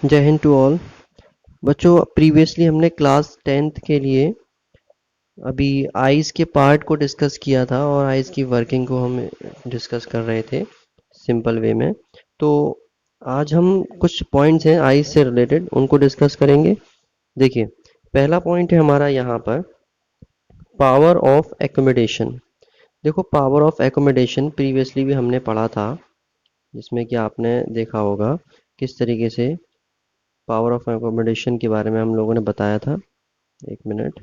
जय Hind to all. बच्चों, previously हमने क्लास 10th के लिए अभी आइज़ के पार्ट को डिस्कस किया था और आइज़ की वर्किंग को हम डिस्कस कर रहे थे सिंपल वे में। तो आज हम कुछ पॉइंट्स हैं आइज़ से रिलेटेड, उनको डिस्कस करेंगे। देखिए, पहला पॉइंट है हमारा यहाँ पर पावर ऑफ एकोमोडेशन। देखो, पावर ऑफ एकोमोडेशन प्रीवियसली भी हमने पढ़ा था, जिसमें कि आपने देखा होगा किस तरीके से पावर ऑफ एकोमोडेशन के बारे में हम लोगों ने बताया था। एक मिनट।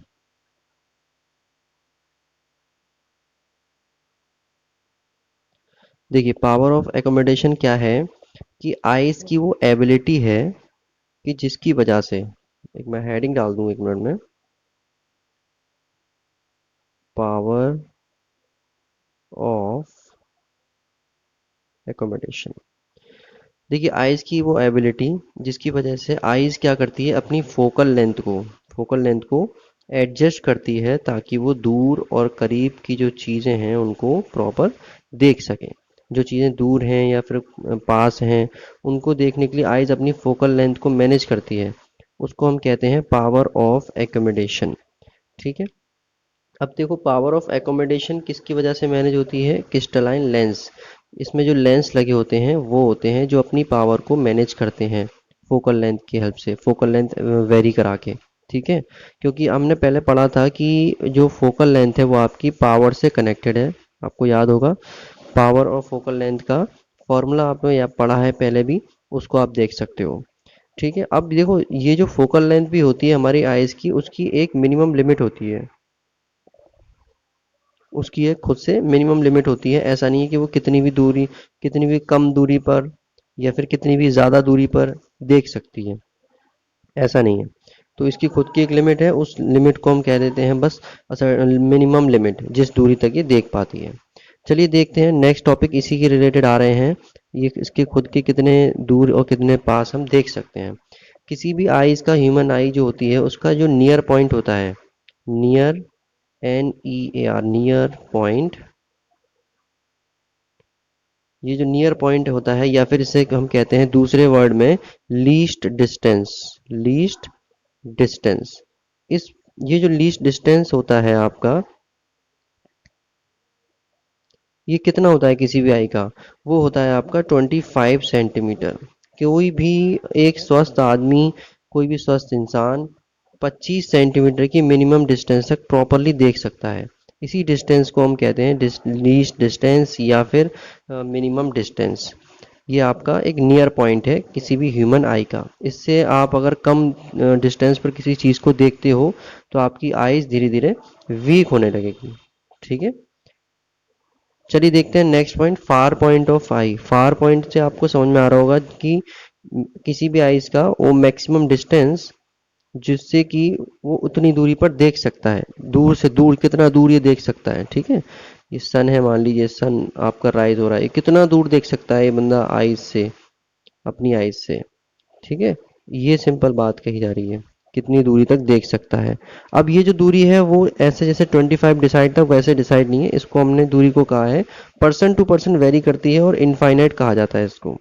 देखिए, पावर ऑफ एकोमोडेशन क्या है कि आइस की वो एबिलिटी है कि जिसकी वजह से, एक मैं हेडिंग डाल दूं एक मिनट में, पावर ऑफ एकोमोडेशन। देखिए, आइस की वो एबिलिटी जिसकी वजह से आइस क्या करती है, अपनी फोकल लेंथ को एडजस्ट करती है ताकि वो दूर और करीब की जो चीज़ें हैं उनको प्रॉपर देख सकें। जो चीज़ें दूर हैं या फिर पास हैं, उनको देखने के लिए आइज अपनी फोकल लेंथ को मैनेज करती है। उसको हम कहते हैं पावर ऑफ एकोमोडेशन। ठीक है। अब देखो, पावर ऑफ एकोमोडेशन किसकी वजह से मैनेज होती है? Crystalline lens. इसमें जो लेंस लगे होते हैं वो होते हैं जो अपनी पावर को मैनेज करते हैं फोकल लेंथ की हेल्प से, फोकल लेंथ वेरी करा के। ठीक है। क्योंकि हमने पहले पढ़ा था कि जो फोकल लेंथ है वो आपकी पावर से कनेक्टेड है। आपको याद होगा, पावर और फोकल लेंथ का फॉर्मूला आपने या पढ़ा है पहले भी, उसको आप देख सकते हो। ठीक है। अब देखो, ये जो फोकल लेंथ भी होती है हमारी आइज की, उसकी एक मिनिमम लिमिट होती है। उसकी एक खुद से मिनिमम लिमिट होती है। ऐसा नहीं है कि वो कितनी भी कम दूरी पर या फिर कितनी भी ज़्यादा दूरी पर देख सकती है, ऐसा नहीं है। तो इसकी खुद की एक लिमिट है, उस लिमिट को हम कह देते हैं बस मिनिमम लिमिट, जिस दूरी तक ये देख पाती है। चलिए देखते हैं नेक्स्ट टॉपिक, इसी के रिलेटेड आ रहे हैं। ये इसके खुद के कितने दूर और कितने पास हम देख सकते हैं। किसी भी आईज का, ह्यूमन आई जो होती है उसका जो नियर पॉइंट होता है, नियर, NEAR, नियर पॉइंट, ये जो नियर पॉइंट होता है या फिर इसे हम कहते हैं दूसरे वर्ड में लीस्ट डिस्टेंस। लीस्ट डिस्टेंस, इस ये जो लीस्ट डिस्टेंस होता है आपका, ये कितना होता है किसी भी आई का? वो होता है आपका 25 सेंटीमीटर। कोई भी एक स्वस्थ आदमी, कोई भी स्वस्थ इंसान 25 सेंटीमीटर की मिनिमम डिस्टेंस तक प्रॉपरली देख सकता है। इसी डिस्टेंस को हम कहते हैं लीस्ट डिस्टेंस या फिर मिनिमम डिस्टेंस। ये आपका एक नियर पॉइंट है किसी भी ह्यूमन आई का। इससे आप अगर कम डिस्टेंस पर किसी चीज़ को देखते हो तो आपकी आईज धीरे धीरे वीक होने लगेगी। ठीक है। चलिए देखते हैं next point, far point of I. Far point से आपको समझ में आ रहा होगा कि किसी भी आइस का वो मैक्सिमम डिस्टेंस जिससे कि वो उतनी दूरी पर देख सकता है। दूर से दूर कितना दूर ये देख सकता है। ठीक है। ये सन है, मान लीजिए सन आपका राइज हो रहा है, ये कितना दूर देख सकता है ये बंदा आइस से, अपनी आइस से। ठीक है। ये सिंपल बात कही जा रही है, कितनी दूरी तक देख सकता है। अब ये जो दूरी है वो ऐसे जैसे 25 डिसाइड था वैसे डिसाइड नहीं है, इसको हमने दूरी को कहा है पर्सन टू पर्सन वेरी करती है और इनफाइनाइट कहा जाता है इसको।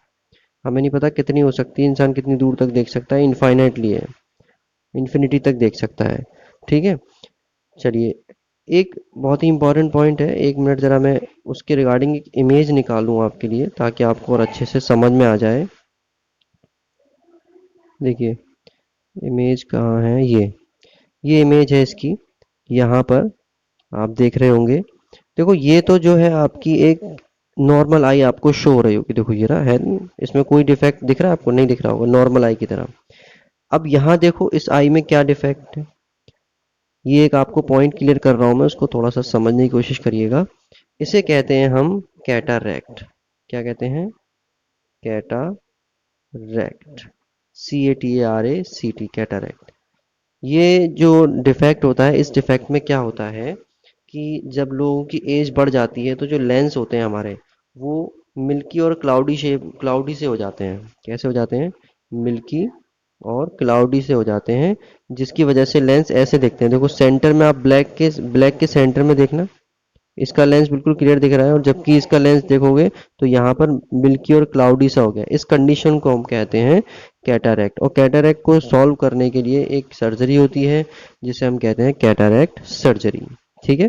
हमें नहीं पता कितनी हो सकती है, इंसान कितनी दूर तक देख सकता है, इनफाइनाइटली है, इन्फिनिटी तक देख सकता है। ठीक है। चलिए, एक बहुत ही इंपॉर्टेंट पॉइंट है, एक मिनट ज़रा मैं उसके रिगार्डिंग एक इमेज निकालूँ आपके लिए ताकि आपको और अच्छे से समझ में आ जाए। देखिए, इमेज कहाँ है? ये इमेज है इसकी, यहाँ पर आप देख रहे होंगे। देखो, ये तो जो है आपकी एक नॉर्मल आई आपको शो हो रही होगी। देखो ये रहा है, इसमें कोई डिफेक्ट दिख रहा है आपको? नहीं दिख रहा होगा, नॉर्मल आई की तरह। अब यहाँ देखो इस आई में क्या डिफेक्ट है, ये एक आपको पॉइंट क्लियर कर रहा हूँ मैं, उसको थोड़ा सा समझने की कोशिश करिएगा। इसे कहते हैं हम कैटारैक्ट। क्या कहते हैं? कैटारैक्ट। CATARACT, कैटारैक्ट। ये जो डिफेक्ट होता है, इस डिफेक्ट में क्या होता है कि जब लोगों की एज बढ़ जाती है तो जो लेंस होते हैं हमारे, वो मिल्की और क्लाउडी से हो जाते हैं। कैसे हो जाते हैं? मिल्की और क्लाउडी से हो जाते हैं, जिसकी वजह से लेंस ऐसे दिखते हैं। देखो सेंटर में आप ब्लैक के सेंटर में देखना, इसका लेंस बिल्कुल क्लियर दिख रहा है, और जबकि इसका लेंस देखोगे तो यहाँ पर मिल्की और क्लाउडी सा हो गया। इस कंडीशन को हम कहते हैं कैटरैक्ट, और कैटरैक्ट को सॉल्व करने के लिए एक सर्जरी होती है जिसे हम कहते हैं कैटरैक्ट सर्जरी। ठीक है,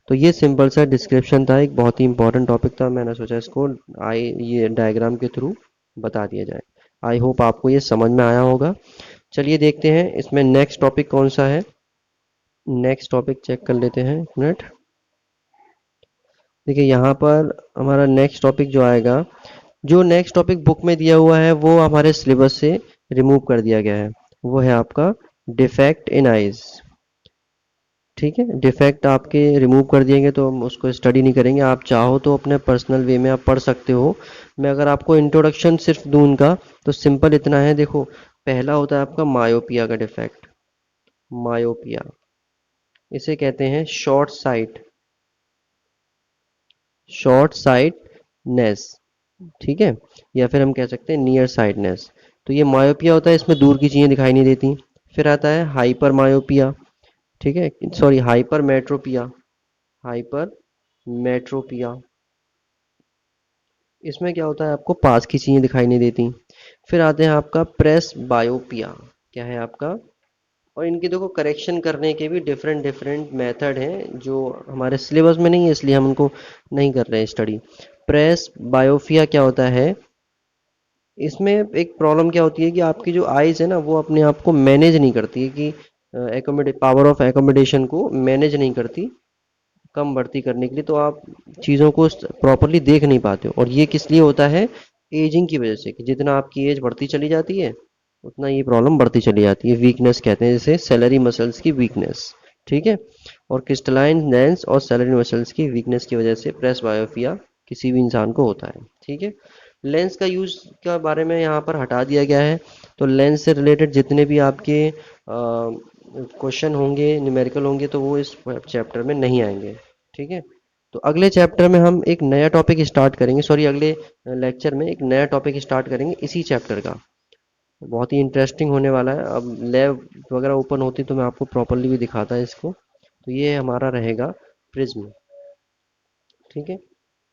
तो ये सिंपल सा डिस्क्रिप्शन था, एक बहुत ही इंपॉर्टेंट टॉपिक था, मैंने सोचा इसको आई ये डायग्राम के थ्रू बता दिया जाए। आई होप आपको ये समझ में आया होगा। चलिए देखते हैं इसमें नेक्स्ट टॉपिक कौन सा है। नेक्स्ट टॉपिक चेक कर लेते हैं, एक मिनट। देखिए यहाँ पर हमारा नेक्स्ट टॉपिक जो आएगा, जो नेक्स्ट टॉपिक बुक में दिया हुआ है वो हमारे सिलेबस से रिमूव कर दिया गया है। वो है आपका डिफेक्ट इन आइज। ठीक है, डिफेक्ट आपके रिमूव कर दिएंगे तो हम उसको स्टडी नहीं करेंगे। आप चाहो तो अपने पर्सनल वे में आप पढ़ सकते हो। मैं अगर आपको इंट्रोडक्शन सिर्फ दूं उनका, तो सिंपल इतना है। देखो, पहला होता है आपका मायोपिया का डिफेक्ट। मायोपिया, इसे कहते हैं शॉर्ट साइट, शॉर्ट साइटनेस। ठीक है, या फिर हम कह सकते हैं नियर साइटनेस। तो ये मायोपिया होता है, इसमें दूर की चीजें दिखाई नहीं देती। फिर आता है हाइपर मायोपिया। ठीक है, सॉरी, हाइपर मेट्रोपिया। हाइपर मेट्रोपिया, इसमें क्या होता है, आपको पास की चीजें दिखाई नहीं देती। फिर आते हैं आपका प्रेस बायोपिया। क्या है आपका, और इनकी देखो करेक्शन करने के भी डिफरेंट डिफरेंट मेथड हैं जो हमारे सिलेबस में नहीं है, इसलिए हम उनको नहीं कर रहे हैं स्टडी। प्रेस बायोपिया क्या होता है, इसमें एक प्रॉब्लम क्या होती है कि आपकी जो आइज है ना, वो अपने आप को मैनेज नहीं करती है कि एकोमोडेट पावर ऑफ एकोमोडेशन को मैनेज नहीं करती कम बढ़ती करने के लिए, तो आप चीज़ों को प्रॉपरली देख नहीं पाते हो। और ये किस लिए होता है, एजिंग की वजह से, कि जितना आपकी एज बढ़ती चली जाती है उतना ये प्रॉब्लम बढ़ती चली जाती है। वीकनेस कहते हैं जैसे सेलरी मसल्स की वीकनेस। ठीक है, और क्रिस्टलाइन लेंस और सेलरी मसल्स की वीकनेस की वजह से प्रेस बायोपिया किसी भी इंसान को होता है। ठीक है, लेंस का यूज का बारे में यहाँ पर हटा दिया गया है। तो लेंस से रिलेटेड जितने भी आपके क्वेश्चन होंगे, न्यूमेरिकल होंगे, तो वो इस चैप्टर में नहीं आएंगे। ठीक है, तो अगले चैप्टर में हम एक नया टॉपिक स्टार्ट करेंगे, सॉरी अगले लेक्चर में एक नया टॉपिक स्टार्ट करेंगे इसी चैप्टर का। बहुत ही इंटरेस्टिंग होने वाला है। अब लैब वगैरह ओपन होती तो मैं आपको प्रॉपरली भी दिखाता है इसको। तो ये हमारा रहेगा प्रिज्म। ठीक है,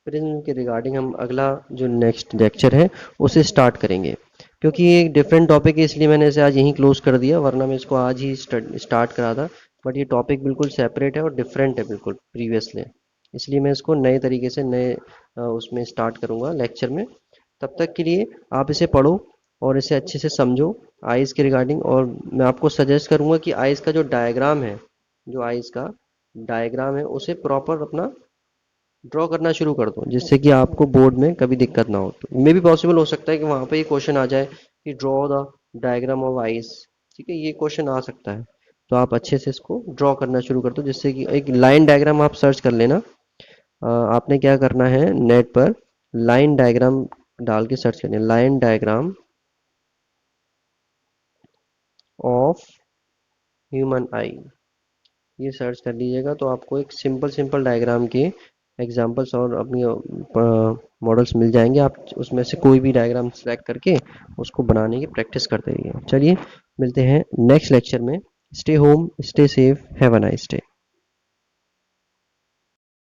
प्रिज्म के रिगार्डिंग हम अगला जो नेक्स्ट लेक्चर है उसे स्टार्ट करेंगे। क्योंकि ये एक डिफरेंट टॉपिक है इसलिए मैंने इसे आज यहीं क्लोज कर दिया, वरना मैं इसको आज ही स्टार्ट करा था। बट ये टॉपिक बिल्कुल सेपरेट है और डिफरेंट है बिल्कुल प्रीवियस से, इसलिए मैं इसको नए तरीके से नए उसमें स्टार्ट करूँगा लेक्चर में। तब तक के लिए आप इसे पढ़ो और इसे अच्छे से समझो आइज़ के रिगार्डिंग। और मैं आपको सजेस्ट करूँगा कि आइज़ का जो डायग्राम है, जो आइज़ का डायग्राम है उसे प्रॉपर अपना ड्रॉ करना शुरू कर दो, जिससे कि आपको बोर्ड में कभी दिक्कत ना हो। तो मे भी पॉसिबल हो सकता है कि वहाँ पे ये क्वेश्चन आ जाए कि draw the diagram of ice. ठीक है, ये क्वेश्चन आ सकता है, तो आप अच्छे से इसको ड्रॉ करना शुरू कर दो, जिससे कि एक लाइन डायग्राम आप सर्च कर लेना। आपने क्या करना है, नेट पर लाइन डायग्राम डाल के सर्च करना, लाइन डायग्राम ऑफ ह्यूमन आई, ये सर्च कर लीजिएगा तो आपको एक सिंपल सिंपल डायग्राम के एग्जांपल्स और अपनी मॉडल्स मिल जाएंगे। आप उसमें से कोई भी डायग्राम सेलेक्ट करके उसको बनाने की प्रैक्टिस करते रहिए। चलिए मिलते हैं नेक्स्ट लेक्चर में। Stay home, stay safe, have a nice day.